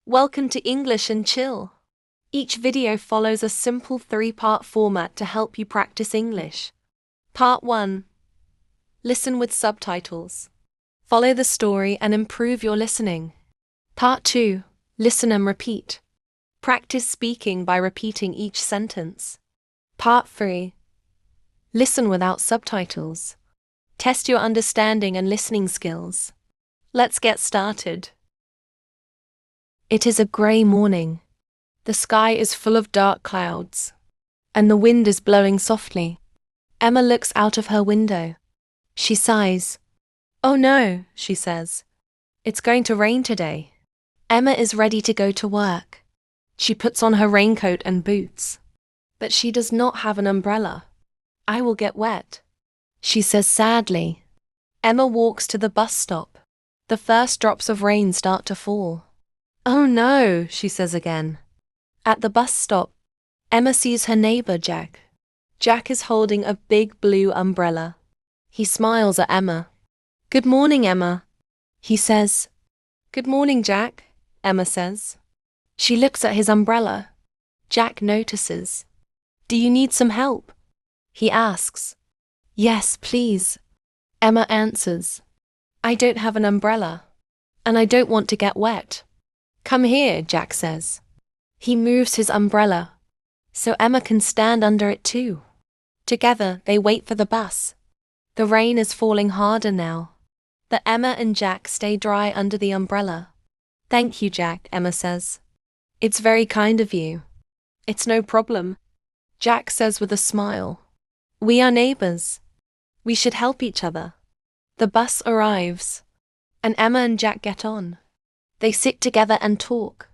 Welcome to English and Chill. Each video follows a simple 3-part format to help you practice English. Part 1. Listen with subtitles. Follow the story and improve your listening. Part 2. Listen and repeat. Practice speaking by repeating each sentence. Part 3. Listen without subtitles. Test your understanding and listening skills. Let's get started. It is a grey morning. The sky is full of dark clouds, and the wind is blowing softly. Emma looks out of her window. She sighs. "Oh no," she says. "It's going to rain today." Emma is ready to go to work. She puts on her raincoat and boots. But she does not have an umbrella. "I will get wet," she says sadly. Emma walks to the bus stop. The first drops of rain start to fall. "Oh no," she says again. At the bus stop, Emma sees her neighbor Jack. Jack is holding a big blue umbrella. He smiles at Emma. "Good morning, Emma," he says. "Good morning, Jack," Emma says. She looks at his umbrella. Jack notices. "Do you need some help?" he asks. "Yes, please," Emma answers. "I don't have an umbrella, and I don't want to get wet." "Come here," Jack says. He moves his umbrella, so Emma can stand under it too. Together, they wait for the bus. The rain is falling harder now, but Emma and Jack stay dry under the umbrella. "Thank you, Jack," Emma says. "It's very kind of you." "It's no problem," Jack says with a smile. "We are neighbors. We should help each other." The bus arrives, and Emma and Jack get on. They sit together and talk.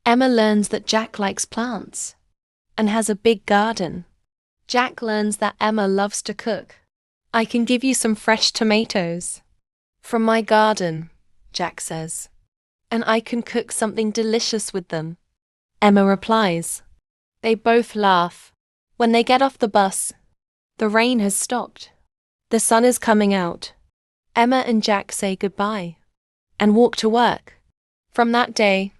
Emma learns that Jack likes plants and has a big garden. Jack learns that Emma loves to cook. "I can give you some fresh tomatoes from my garden," Jack says. "And I can cook something delicious with them," Emma replies. They both laugh. When they get off the bus, the rain has stopped. The sun is coming out. Emma and Jack say goodbye and walk to work. From that day,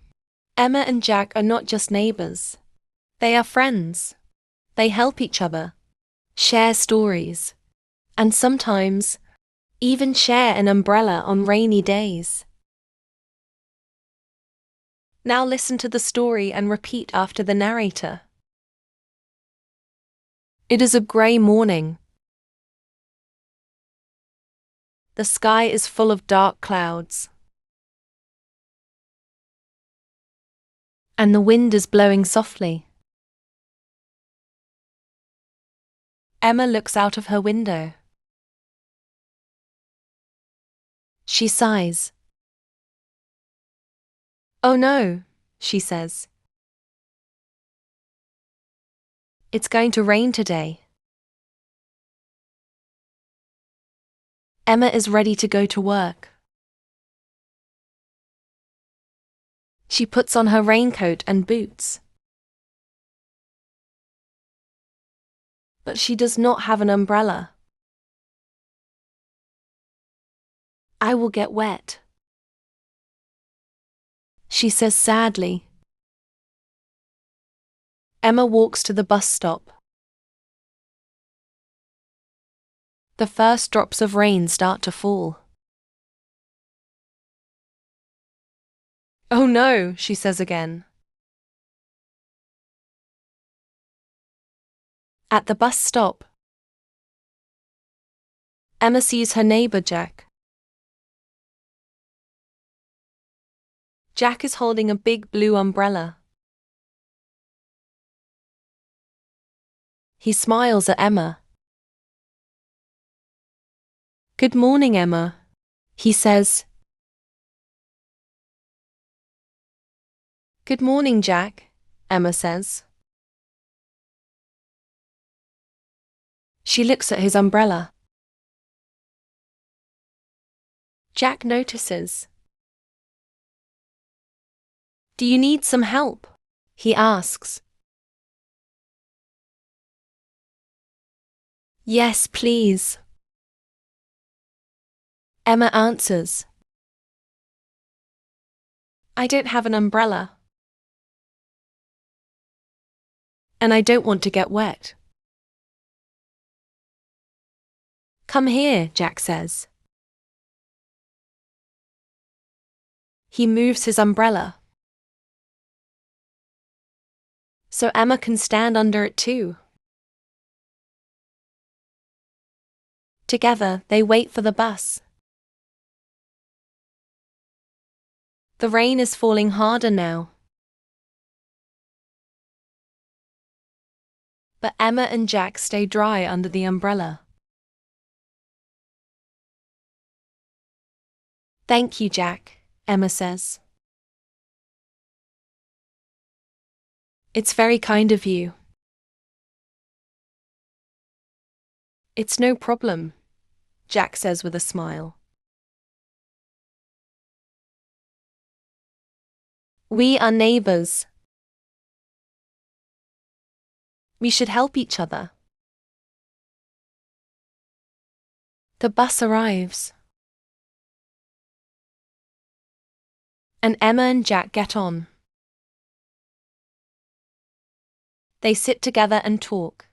Emma and Jack are not just neighbors. They are friends. They help each other, share stories, and sometimes even share an umbrella on rainy days. Now listen to the story and repeat after the narrator. It is a grey morning. The sky is full of dark clouds, and the wind is blowing softly. Emma looks out of her window. She sighs. "Oh no," she says. "It's going to rain today." Emma is ready to go to work. She puts on her raincoat and boots. But she does not have an umbrella. "I will get wet," she says sadly. Emma walks to the bus stop. The first drops of rain start to fall. "Oh no," she says again. At the bus stop, Emma sees her neighbor Jack. Jack is holding a big blue umbrella. He smiles at Emma. "Good morning, Emma," he says. "Good morning, Jack," Emma says. She looks at his umbrella. Jack notices. "Do you need some help?" he asks. "Yes, please," Emma answers. I don't have an umbrella. And I don't want to get wet. Come here, Jack says. He moves his umbrella, so Emma can stand under it too. Together, they wait for the bus. The rain is falling harder now. But Emma and Jack stay dry under the umbrella. Thank you, Jack, Emma says. It's very kind of you. It's no problem, Jack says with a smile. We are neighbors. We should help each other. The bus arrives, and Emma and Jack get on. They sit together and talk.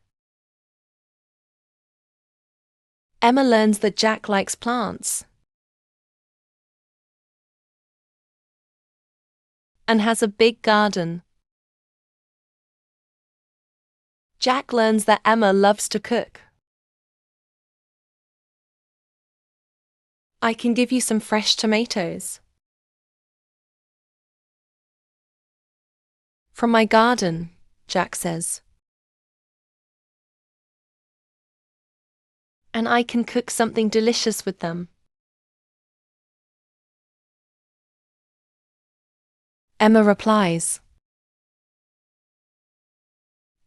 Emma learns that Jack likes plants and has a big garden. Jack learns that Emma loves to cook. I can give you some fresh tomatoes from my garden, Jack says. And I can cook something delicious with them. Emma replies.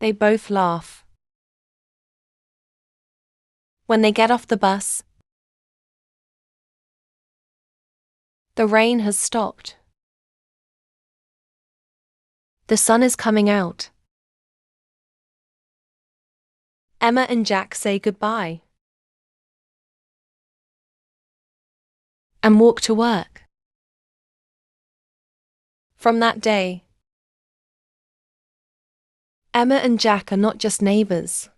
They both laugh. When they get off the bus, the rain has stopped. The sun is coming out. Emma and Jack say goodbye and walk to work. From that day, Emma and Jack are not just neighbors.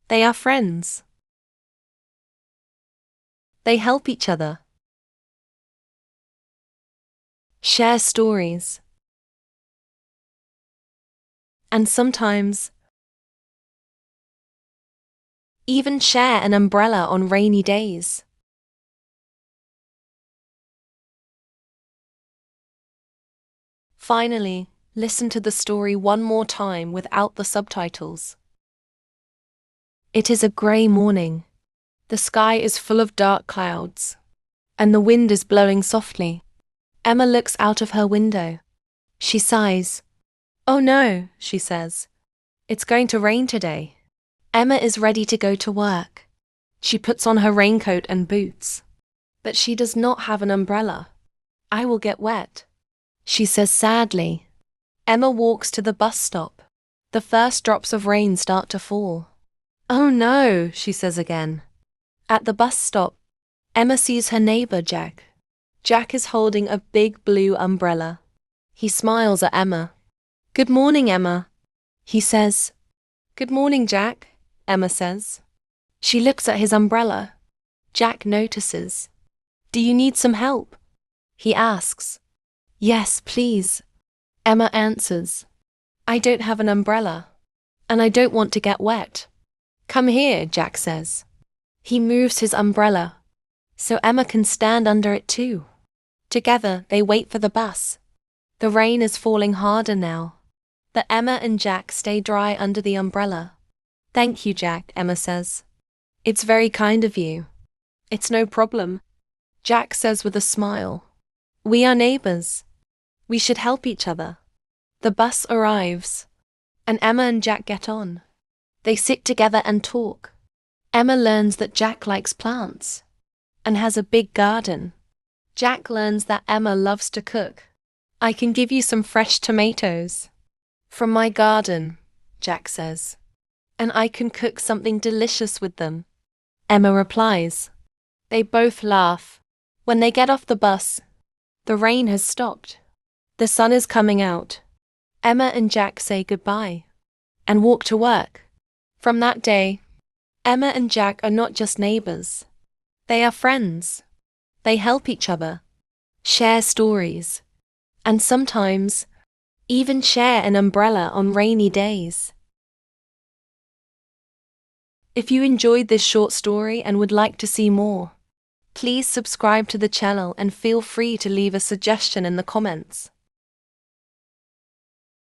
They are friends. They help each other, share stories, and sometimes even share an umbrella on rainy days. Finally, listen to the story one more time without the subtitles. It is a grey morning. The sky is full of dark clouds, and the wind is blowing softly. Emma looks out of her window. She sighs. Oh no, she says. It's going to rain today. Emma is ready to go to work. She puts on her raincoat and boots. But she does not have an umbrella. I will get wet, she says sadly. Emma walks to the bus stop. The first drops of rain start to fall. Oh no, she says again. At the bus stop, Emma sees her neighbor Jack. Jack is holding a big blue umbrella. He smiles at Emma. Good morning, Emma, he says. Good morning, Jack, Emma says. She looks at his umbrella. Jack notices. Do you need some help? He asks. Yes, please, Emma answers. I don't have an umbrella, and I don't want to get wet. Come here, Jack says. He moves his umbrella, so Emma can stand under it too. Together, they wait for the bus. The rain is falling harder now, but Emma and Jack stay dry under the umbrella. Thank you, Jack, Emma says. It's very kind of you. It's no problem, Jack says with a smile. We are neighbors. We should help each other. The bus arrives, and Emma and Jack get on. They sit together and talk. Emma learns that Jack likes plants and has a big garden. Jack learns that Emma loves to cook. I can give you some fresh tomatoes from my garden, Jack says. And I can cook something delicious with them, Emma replies. They both laugh. When they get off the bus, the rain has stopped. The sun is coming out. Emma and Jack say goodbye and walk to work. From that day, Emma and Jack are not just neighbors. They are friends. They help each other, share stories, and sometimes even share an umbrella on rainy days. If you enjoyed this short story and would like to see more, please subscribe to the channel and feel free to leave a suggestion in the comments.